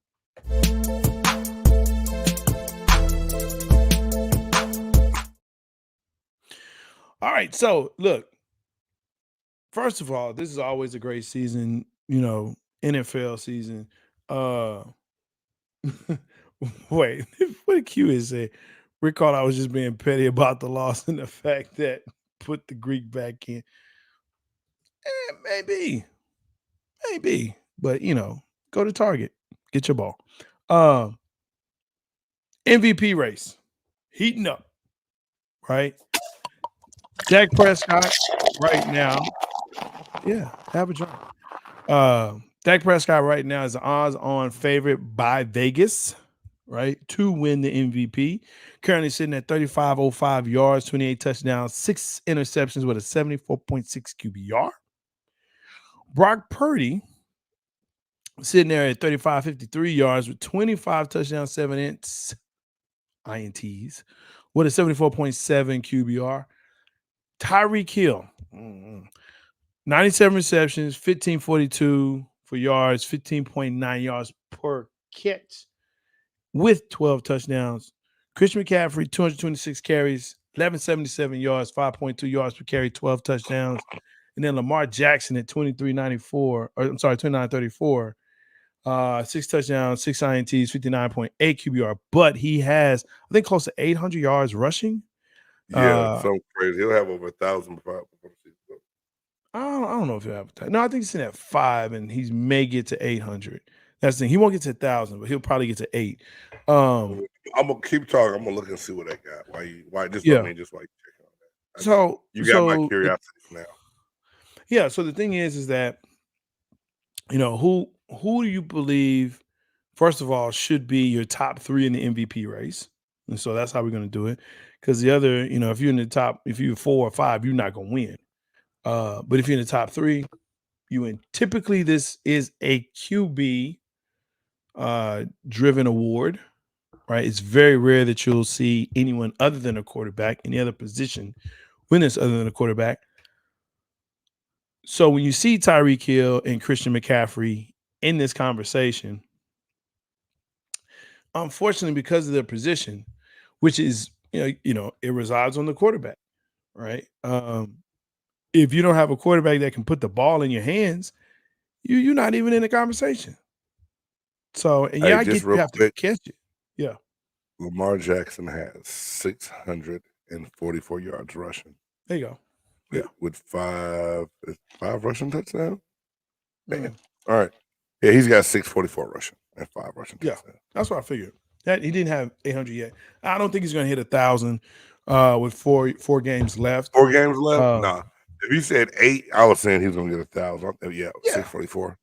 All right, so look. First of all, this is always a great season, NFL season. Wait, what did Q is say? Recall I was just being petty about the loss and the fact that put the Greek back in. Maybe. But go to Target, get your ball. MVP race, heating up, right? Dak Prescott right now. Yeah, have a drink. Dak Prescott right now is the odds-on favorite by Vegas, right, to win the MVP. Currently sitting at 3,505 yards, 28 touchdowns, 6 interceptions with a 74.6 QBR. Brock Purdy sitting there at 3,553 yards with 25 touchdowns, 7 INTs with a 74.7 QBR. Tyreek Hill, 97 receptions, 1,542 for yards, 15.9 yards per catch with 12 touchdowns. Christian McCaffrey, 226 carries, 1,177 yards, 5.2 yards per carry, 12 touchdowns. And then Lamar Jackson at 2934, 6 touchdowns, 6 INTs, 59.8 QBR. But he has, I think, close to 800 yards rushing. Yeah, something crazy. He'll have over 1,000 before the season. I don't know if he'll have time. No, I think he's in at 5, and he may get to 800. That's the thing. He won't get to 1,000, but he'll probably get to 8. I'm gonna keep talking. I'm gonna look and see what they got. Why you checking on that? So you got my curiosity now. Yeah. So the thing is that who do you believe, first of all, should be your top 3 in the MVP race? And so that's how we're going to do it. Because the other, if you're in the top, if you're 4 or 5, you're not going to win. But if you're in the top 3, you win. Typically, this is a QB driven award, right? It's very rare that you'll see anyone other than a quarterback, any other position win this other than a quarterback. So when you see Tyreek Hill and Christian McCaffrey in this conversation, unfortunately, because of their position, which is, it resides on the quarterback, right? If you don't have a quarterback that can put the ball in your hands, you're not even in the conversation. So, and I get you have to catch it. Yeah. Lamar Jackson has 644 yards rushing. There you go. Yeah. With 5 rushing touchdowns. Damn. All right. Yeah, he's got 644 rushing and 5 rushing touchdowns. Yeah, that's what I figured. That he didn't have 800 yet. I don't think he's going to hit 1,000 with four games left. 4 games left? Nah. If you said 8, I was saying he was going to get 1,000. Yeah, 644.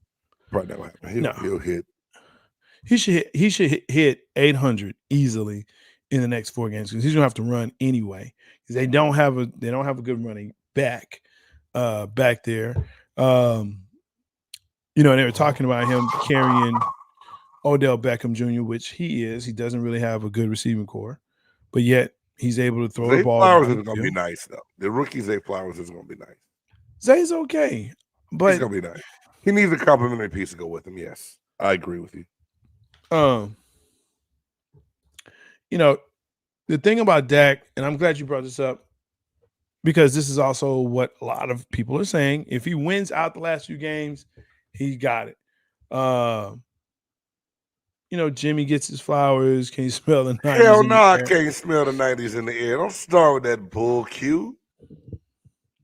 Probably not going to happen. He'll hit. He should hit 800 easily in the next 4 games because he's going to have to run anyway. Because they don't have a good running back there. And they were talking about him carrying Odell Beckham Jr., which he is. He doesn't really have a good receiving core, but yet he's able to throw the ball. Flowers is going to be nice, though. The rookie Zay Flowers is going to be nice. Zay's okay, but he's going to be nice. He needs a complimentary piece to go with him. Yes, I agree with you. The thing about Dak, and I'm glad you brought this up, because this is also what a lot of people are saying. If he wins out the last few games, he got it. Jimmy gets his flowers. Can you smell the 90s? Hell no, I can't smell the 90s in the air. Don't start with that bull Q.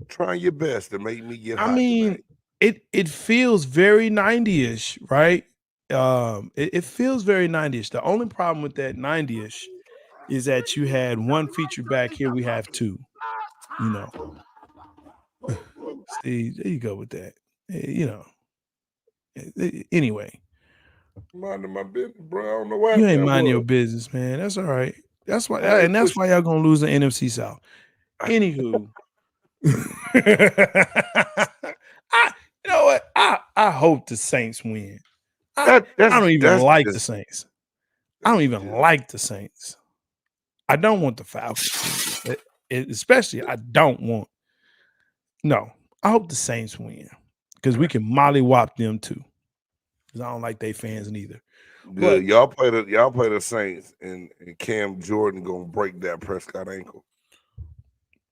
Trying your best to make me get hot. I mean, it feels very 90-ish, right? It feels very 90-ish. The only problem with that 90-ish is that you had 1 feature back. Here we have 2. See, there you go with that. Anyway, Minding my business, bro. I don't know what you ain't that minding your was. business, man. That's all right. That's why, I ain't and that's why y'all gonna lose the NFC South. Anywho, you know what? I hope the Saints win. I don't even like the Saints. I don't even like the Saints. I don't want the Falcons to win. Especially, I don't want. No, I hope the Saints win because we can mollywop them too. Because I don't like they fans neither. Good. Y'all play the Saints and Cam Jordan gonna break that Prescott ankle.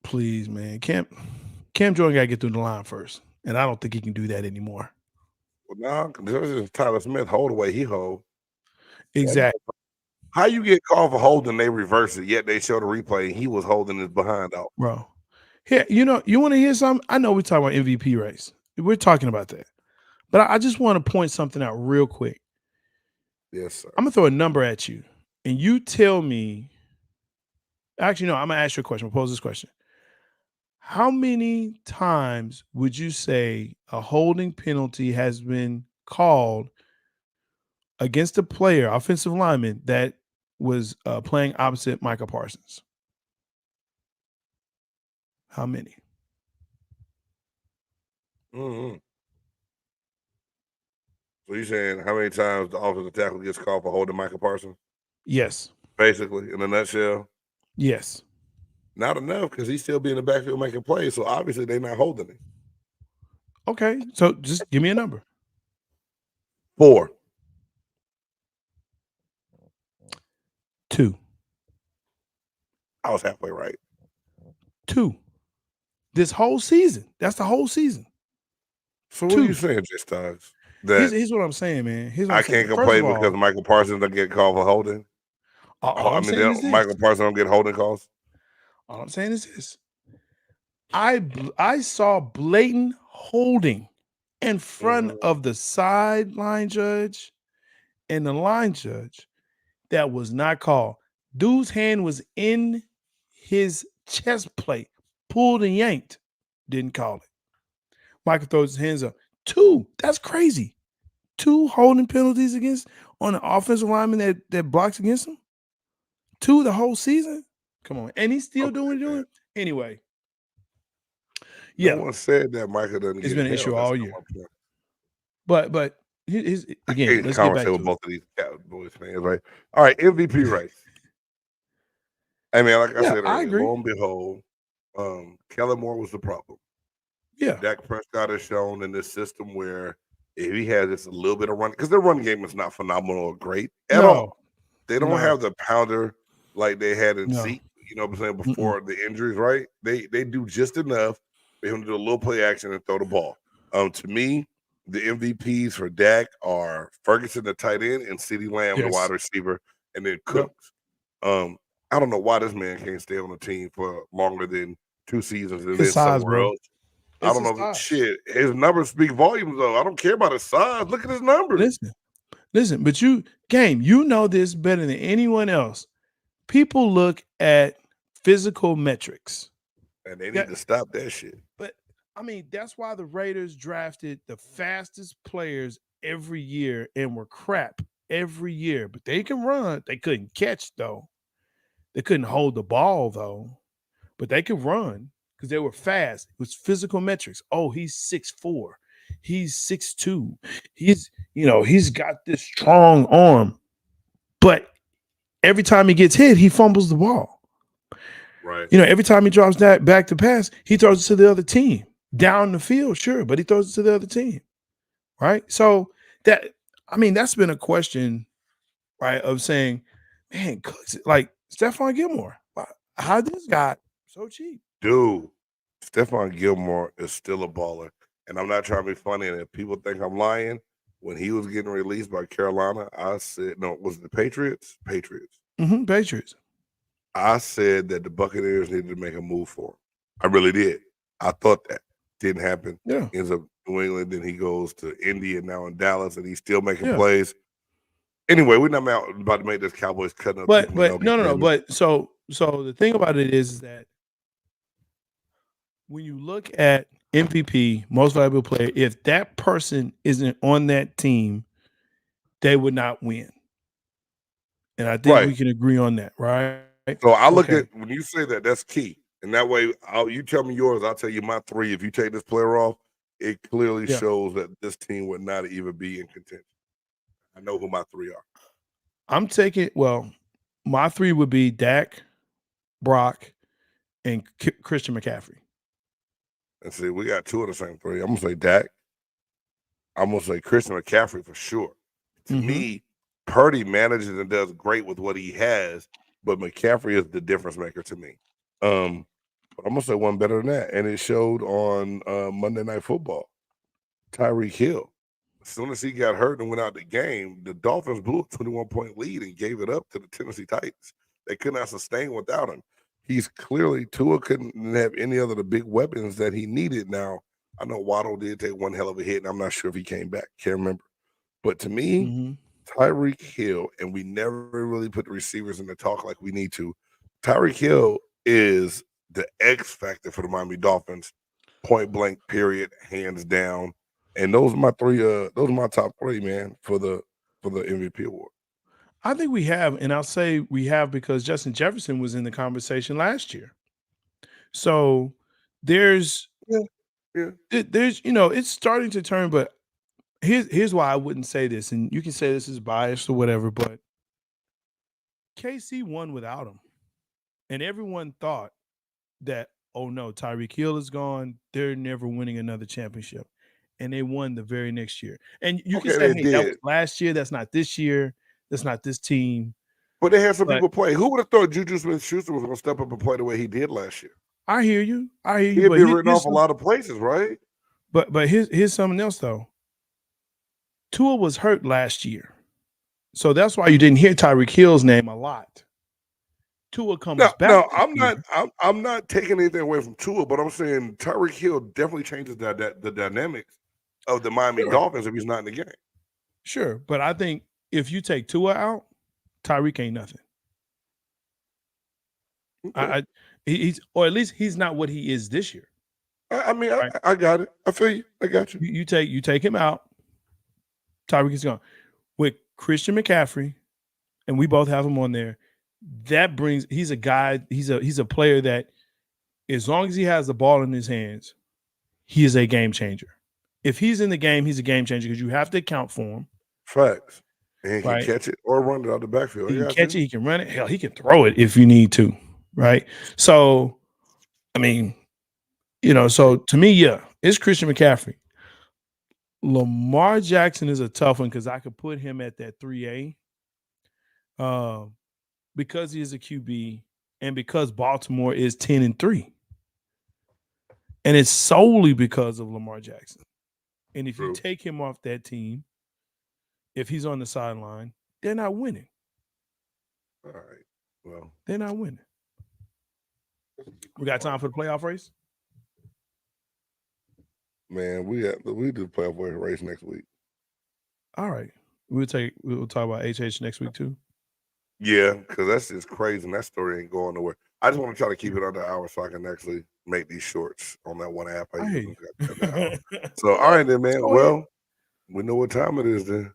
Please, man. Cam Jordan gotta get through the line first. And I don't think he can do that anymore. Well, this is Tyler Smith hold the way he hold. Exactly. How you get called for holding, they reverse it, yet they show the replay and he was holding his behind out. Bro. Here, you want to hear something? I know we're talking about MVP race. We're talking about that. But I just want to point something out real quick. Yes, sir. I'm going to throw a number at you. And you tell me. Actually, no, I'm going to ask you a question. I'll pose this question. How many times would you say a holding penalty has been called against a player, offensive lineman, that was playing opposite Micah Parsons? How many? Mm-hmm. So you saying how many times the offensive tackle gets called for holding Micah Parsons? Yes. Basically, in a nutshell. Yes. Not enough because he's still being in the backfield making plays. So obviously they're not holding him. Okay. So just give me a number. 4. 2. I was halfway right. 2. This whole season. That's the whole season. So what are you saying, J Stars? Here's what I'm saying, man. I can't complain because Michael Parsons don't get called for holding. Michael Parsons don't get holding calls. All I'm saying is this. I saw blatant holding in front of the sideline judge and the line judge that was not called. Dude's hand was in his chest plate, pulled and yanked, didn't call it. Michael throws his hands up. 2, that's crazy. 2 holding penalties on an offensive lineman that blocks against him. 2 the whole season. Come on, and he's still doing it. Anyway, yeah. No one said that Michael doesn't. It's get been an issue all year. But again, let's get back to with both of these Cowboys fans, right? All right, MVP race. I mean, like I said, I agree. Lo and behold, Kellen Moore was the problem. Yeah, Dak Prescott has shown in this system where if he has just a little bit of run, because their run game is not phenomenal or great at all. They don't have the pounder like they had in Zeke. You know what I'm saying? Before the injuries, right? They do just enough for him to do a little play action and throw the ball. To me, the MVPs for Dak are Ferguson, the tight end, and CeeDee Lamb, the wide receiver, and then Cooks. I don't know why this man can't stay on the team for longer than 2 seasons and then somewhere else. I don't know. Shit, his numbers speak volumes, though. I don't care about his size. Look at his numbers. Listen, but you know this better than anyone else. People look at physical metrics. And they need to stop that shit. But, I mean, that's why the Raiders drafted the fastest players every year and were crap every year. But they can run. They couldn't catch, though. They couldn't hold the ball, though. But they could run because they were fast. It was physical metrics. Oh, he's 6'4". He's 6'2". He's got this strong arm. But every time he gets hit, he fumbles the ball. Right. Every time he drops that back to pass, he throws it to the other team. Down the field, sure, but he throws it to the other team. Right? So that's been a question, right, of saying, man, like Stephon Gilmore, how this guy so cheap? Dude, Stephon Gilmore is still a baller. And I'm not trying to be funny. And if people think I'm lying, when he was getting released by Carolina, I said, no, was it the Patriots? Patriots. Patriots. I said that the Buccaneers needed to make a move for him. I really did. I thought that. Didn't happen. Yeah. Ends up New England, then he goes to Indy and now in Dallas, and he's still making plays. Anyway, we're not about to make this Cowboys cutting up. But no. But so the thing about it is that when you look at MVP, most valuable player, if that person isn't on that team, they would not win. And I think we can agree on that, right? So I look at when you say that, that's key. And that way, you tell me yours, I'll tell you my three. If you take this player off, it clearly shows that this team would not even be in contention. I know who my three are. I'm taking, my three would be Dak, Brock, and Christian McCaffrey. And see, we got two of the same three. I'm going to say Dak. I'm going to say Christian McCaffrey for sure. To me, Purdy manages and does great with what he has, but McCaffrey is the difference maker to me. But I'm going to say one better than that, and it showed on Monday Night Football. Tyreek Hill. As soon as he got hurt and went out the game, the Dolphins blew a 21-point lead and gave it up to the Tennessee Titans. They could not sustain without him. He's clearly, Tua couldn't have any other the big weapons that he needed. Now, I know Waddle did take one hell of a hit, and I'm not sure if he came back. Can't remember. But to me, Tyreek Hill, and we never really put the receivers in the talk like we need to. Tyreek Hill is the X factor for the Miami Dolphins, point blank, period, hands down. And those are my three. Those are my top three, man, for the MVP award. I think we have, and I'll say we have because Justin Jefferson was in the conversation last year. So there's, it's starting to turn. But here's why I wouldn't say this, and you can say this is biased or whatever, but KC won without him, and everyone thought that, oh no, Tyreek Hill is gone. They're never winning another championship. And they won the very next year. And you can say, hey, that was last year. That's not this year. That's not this team. But they had some people play. Who would have thought Juju Smith-Schuster was going to step up and play the way he did last year? I hear you. He'd be written off a lot of places, right? But here's something else, though. Tua was hurt last year. So that's why you didn't hear Tyreek Hill's name a lot. Tua comes back. No, I'm not taking anything away from Tua, but I'm saying Tyreek Hill definitely changes the dynamics of the Miami Dolphins if he's not in the game. Sure, but I think if you take Tua out, Tyreek ain't nothing. Okay. He's, or at least he's not what he is this year. I mean, right? I got it. I feel you. I got you. You take him out, Tyreek is gone. With Christian McCaffrey, and we both have him on there. That brings, he's a guy, he's a player that as long as he has the ball in his hands, he is a game changer. If he's in the game, he's a game changer because you have to account for him. Facts. And he can catch it or run it out the backfield. He can catch it, he can run it. Hell, he can throw it if you need to, right? So, I mean, so to me, it's Christian McCaffrey. Lamar Jackson is a tough one because I could put him at that 3A. Because he is a QB and because Baltimore is 10-3. And it's solely because of Lamar Jackson. And if you take him off that team, if he's on the sideline, they're not winning. All right. Well, they're not winning. We got time for the playoff race? Man, we do the playoff race next week. All right. We'll talk about HH next week too. Yeah, because that's just crazy, and that story ain't going nowhere. I just want to try to keep it under an hour so I can actually make these shorts on that one app. So, all right then, man. Well, we know what time it is then.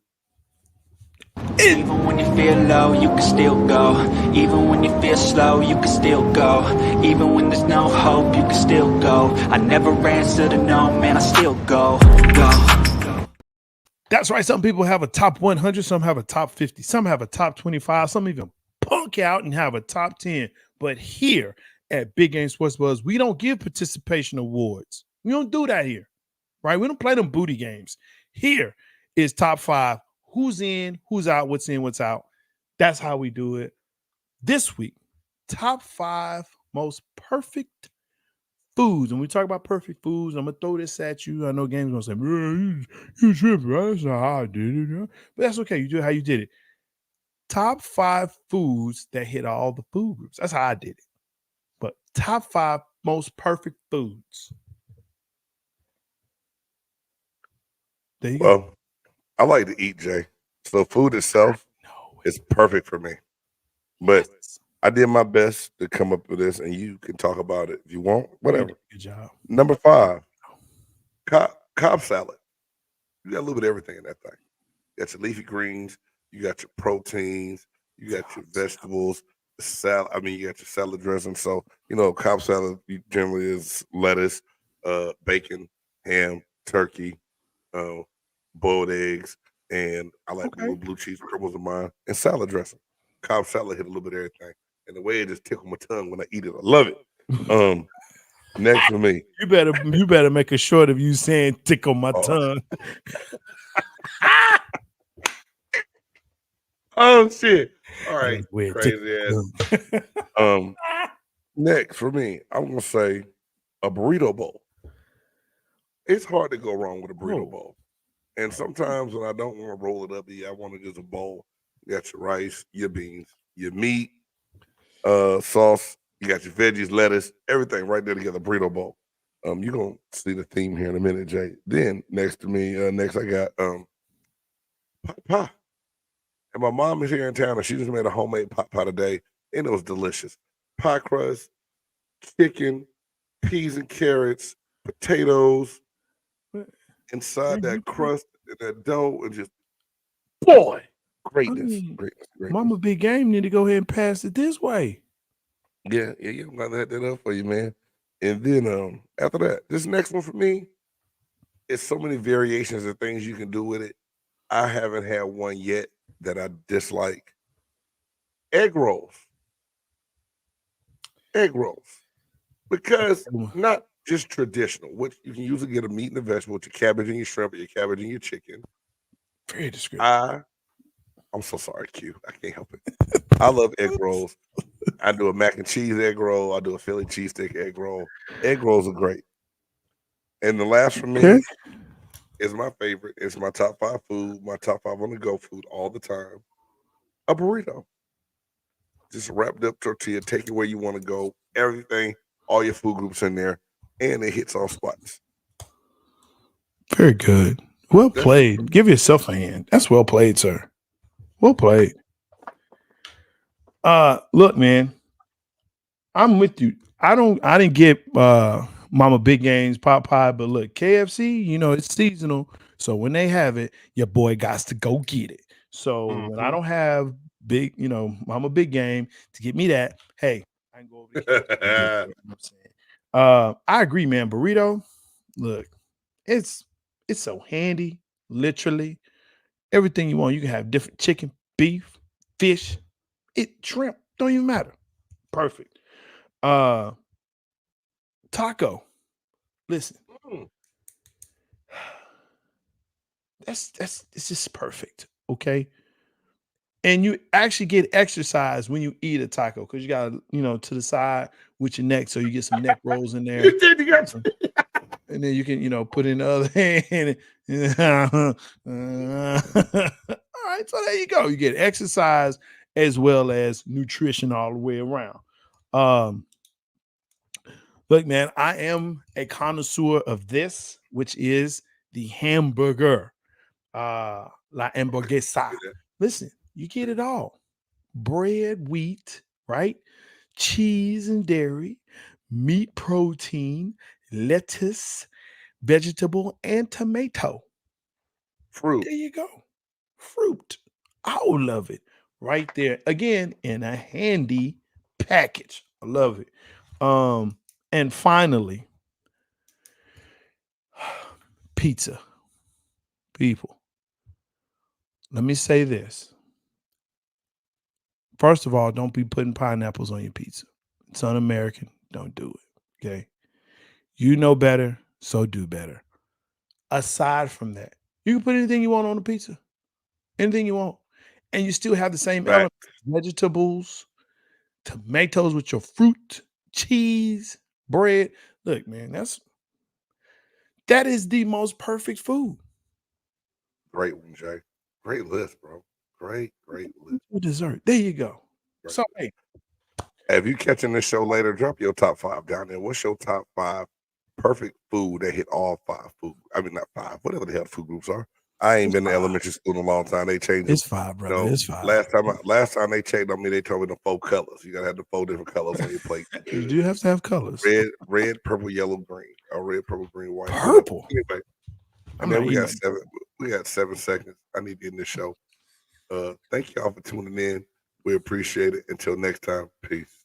Even when you feel low, you can still go. Even when you feel slow, you can still go. Even when there's no hope, you can still go. I never answer to no, man, I still go. That's right. Some people have a top 100. Some have a top 50. Some have a top 25. Some even punk out and have a top 10. But here at Big Game Sports Buzz, we don't give participation awards. We don't do that here, right? We don't play them booty games. Here is top 5. Who's in, who's out, what's in, what's out. That's how we do it. This week, top 5 most perfect foods. When we talk about perfect foods, I'm going to throw this at you. I know Game's going to say, you tripping, right? That's not how I did it. Huh? But that's okay. You do it how you did it. Top 5 foods that hit all the food groups. That's how I did it. But top 5 most perfect foods. There you go. I like to eat, Jay. So food itself is perfect for me. But I did my best to come up with this, and you can talk about it if you want. Whatever. Good job. Number 5, Cobb salad. You got a little bit of everything in that thing. You got your leafy greens, you got your proteins, you got your vegetables, salad. I mean, you got your salad dressing. So, Cobb salad generally is lettuce, bacon, ham, turkey, boiled eggs, and I like little blue cheese crumbles of mine, and salad dressing. Cobb salad hit a little bit of everything. And the way it just tickled my tongue when I eat it, I love it. Next for me. You better make a short of you saying tickle my tongue. Oh shit. All right. Crazy ass. Next for me, I'm gonna say a burrito bowl. It's hard to go wrong with a burrito bowl. And sometimes when I don't want to roll it up, I want to just a bowl. You got your rice, your beans, your meat, sauce, you got your veggies, lettuce, everything right there together, burrito bowl. You're gonna see the theme here in a minute, Jay. Then next to me, next I got pot pie. And my mom is here in town and she just made a homemade pot pie today, and it was delicious. Pie crust, chicken, peas and carrots, potatoes, inside that crust and that dough, and just greatness. Mama Big Game need to go ahead and pass it this way. Yeah, I'm gonna have that up for you, man. And then after that, this next one for me, it's so many variations of things you can do with it. I haven't had one yet that I dislike. Egg rolls. Because not just traditional, which you can usually get a meat and a vegetable with your cabbage and your shrimp, or your cabbage and your chicken. Very descriptive. I'm so sorry, Q. I can't help it. I love egg rolls. I do a mac and cheese egg roll. I do a Philly cheesesteak egg roll. Egg rolls are great. And the last for me is my favorite. It's my top 5 food, my top 5 on the go food all the time. A burrito. Just wrapped up tortilla, take it where you want to go. Everything, all your food groups in there, and it hits all spots. Very good. Well played. Give yourself a hand. That's well played, sir. Well played. Look, man, I'm with you. I didn't get Mama Big Game's pot pie, but look, KFC, it's seasonal. So when they have it, your boy got to go get it. So when I don't have Mama Big Game to get me that, hey, I can go over here. You know what I'm saying? I agree, man. Burrito, look, it's so handy, literally. Everything you want. You can have different chicken, beef, fish, shrimp. Don't even matter. Perfect. Taco. Listen. It's just perfect. Okay. And you actually get exercise when you eat a taco because you got to the side with your neck, so you get some neck rolls in there. And then you can, put in the other hand. All right, so there you go. You get exercise as well as nutrition all the way around. Look, man, I am a connoisseur of this, which is the hamburger, la hamburguesa. Listen, you get it all: bread, wheat, right? Cheese and dairy, meat, protein, lettuce, vegetable, and tomato. Fruit. There you go. Fruit. All of it right there. Again, in a handy package. I love it. And finally, pizza. People, let me say this. First of all, don't be putting pineapples on your pizza. It's un-American. Don't do it. Okay. You know better, so do better. Aside from that, you can put anything you want on the pizza. Anything you want. And you still have the same elements. Vegetables, tomatoes with your fruit, cheese, bread. Look, man, that is the most perfect food. Great one, Jay. Great list, bro. Great list. Dessert. There you go. Great. So, hey, if you catching this show later, drop your top 5 down there. What's your top 5 perfect food that hit all 5 food? I mean, not 5, whatever the hell food groups are. I ain't been to elementary school in a long time. They changed it. It's 5, brother. It's 5. Last time they checked on me, they told me the 4 colors. You gotta have the 4 different colors on your plate. You do have to have colors. Red, purple, yellow, green. Or red, purple, green, white. Purple. Anyway, we got 7 seconds. I need to end this show. Thank y'all for tuning in. We appreciate it. Until next time, peace.